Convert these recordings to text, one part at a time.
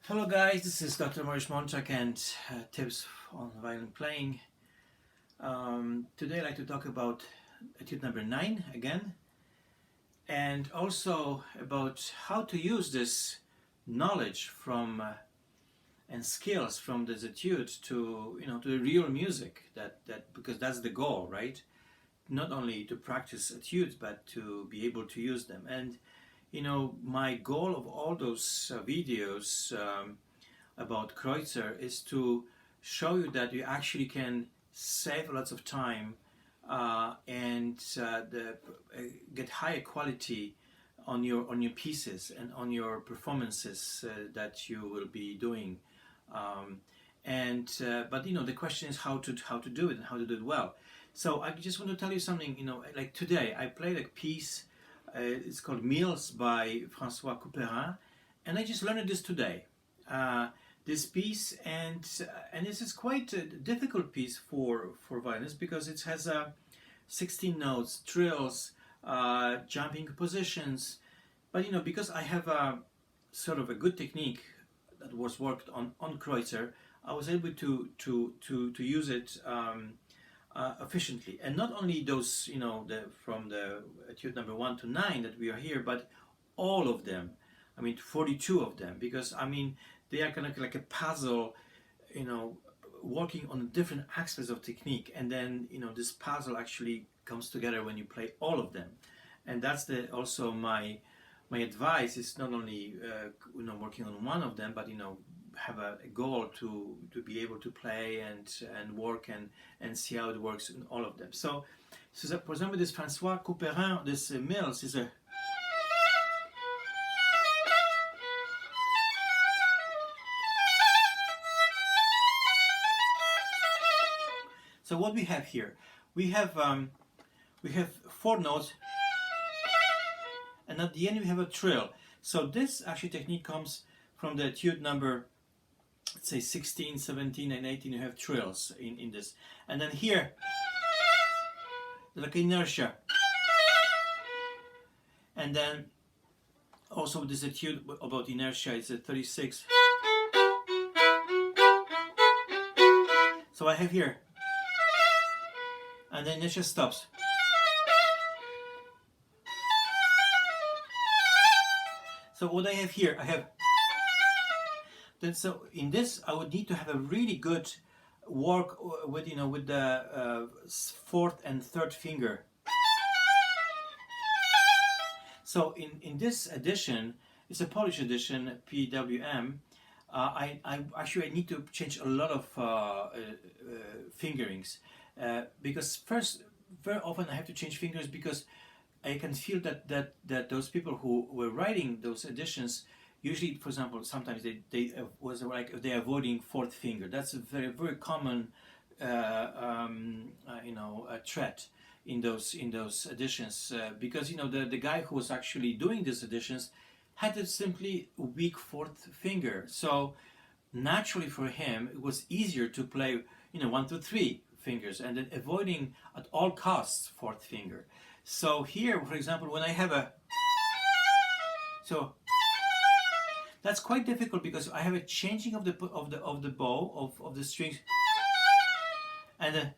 Hello guys, this is Dr. Maurice Monchak and tips on violin playing. Today I'd like to talk about etude number 9 again, and also about how to use this knowledge from and skills from this etude to to the real music that because that's the goal, right? Not only to practice etudes but to be able to use them. And my goal of all those videos about Kreutzer is to show you that you actually can save lots of time and get higher quality on your pieces and on your performances that you will be doing. But the question is how to do it and how to do it well. So I just want to tell you something. Like today I played a piece. It's called Meals by François Couperin, and I just learned this today. This piece, and this is quite a difficult piece for violinists because it has 16 notes, trills, jumping positions. But because I have a sort of a good technique that was worked on Kreutzer, I was able to use it efficiently. And not only those, from the etude number 1 to 9 that we are here, but all of them. 42 of them, because they are kind of like a puzzle, working on different aspects of technique, and then this puzzle actually comes together when you play all of them. And that's also my advice is not only working on one of them, but have a goal to be able to play and work and see how it works in all of them. So for example, this François Couperin, this Mills is a. So what we have here, we have 4 notes, and at the end we have a trill. So this actually technique comes from the etude number, let's say 16, 17, and 18. You have trills in this, and then here, like inertia, and then also this etude about inertia is a 36. So I have here. And then it just stops. So what I have here, I have. Then so in this, I would need to have a really good work with with the 4th and 3rd finger. So in this edition, it's a Polish edition, PWM. I actually need to change a lot of fingerings. Because first, very often I have to change fingers because I can feel that those people who were writing those editions, usually, for example, sometimes they was like they're avoiding 4th finger. That's a very very common threat in those editions because the guy who was actually doing these editions had a simply weak 4th finger. So naturally for him it was easier to play 1, 2, 3 fingers and then avoiding at all costs 4th finger. So here, for example, when I have a that's quite difficult because I have a changing of the bow of the strings, and then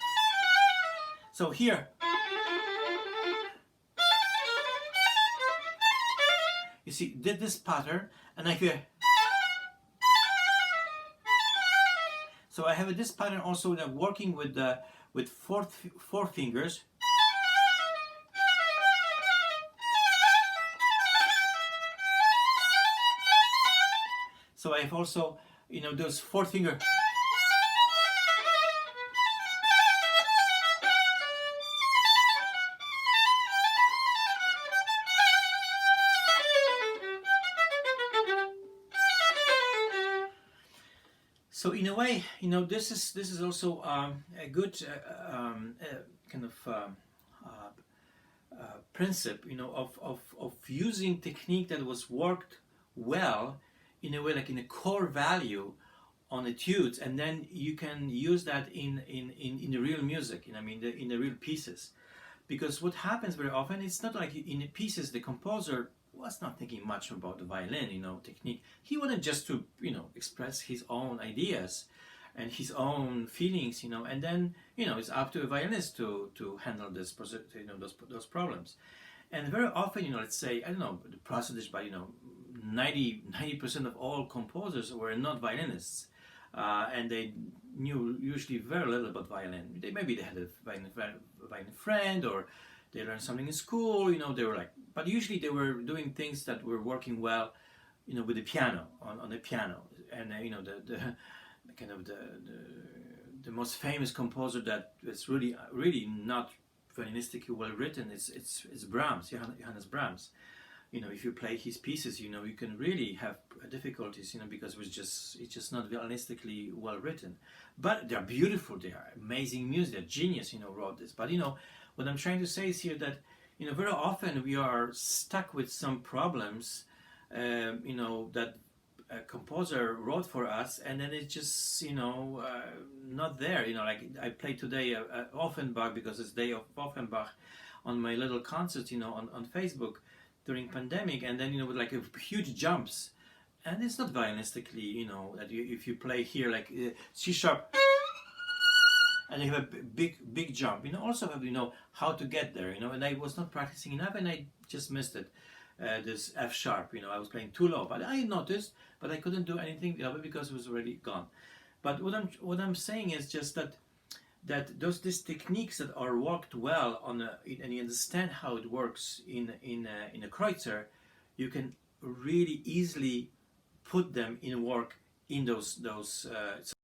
so here you see did this pattern, and I hear. So I have this pattern also that working with 4 fingers. So I have also those 4 finger. So in a way, this is also a good kind of principle of using technique that was worked well in a way, like in a core value on etudes, and then you can use that in the real music, in the real pieces. Because what happens very often, it's not like in the pieces the composer was not thinking much about the violin, technique. He wanted just to, express his own ideas and his own feelings, and then, it's up to a violinist to handle those problems. And very often, let's say, I don't know, the percentage by, 90% of all composers were not violinists. And they knew usually very little about violin. Maybe they had a violin friend, or they learned something in school, they were like, but usually they were doing things that were working well, with the piano, on the piano. And, the kind of the most famous composer that is really not violinistically well written, it's Brahms, Johannes Brahms. If you play his pieces, you can really have difficulties, because it's just not violinistically well written. But they're beautiful, they are amazing music, they're genius, wrote this. But, what I'm trying to say is here that, very often we are stuck with some problems, that a composer wrote for us, and then it's just, not there. Like I played today Offenbach, because it's Day of Offenbach, on my little concert, on Facebook, during pandemic, and then with like huge jumps, and it's not violinistically, that if you play here like C sharp, and you have a big jump, also have how to get there, and I was not practicing enough, and I just missed it. This F sharp, I was playing too low, but I noticed, but I couldn't do anything the other because it was already gone. But what I'm saying is just that these techniques that are worked well and you understand how it works in a Kreutzer, you can really easily put them in work in those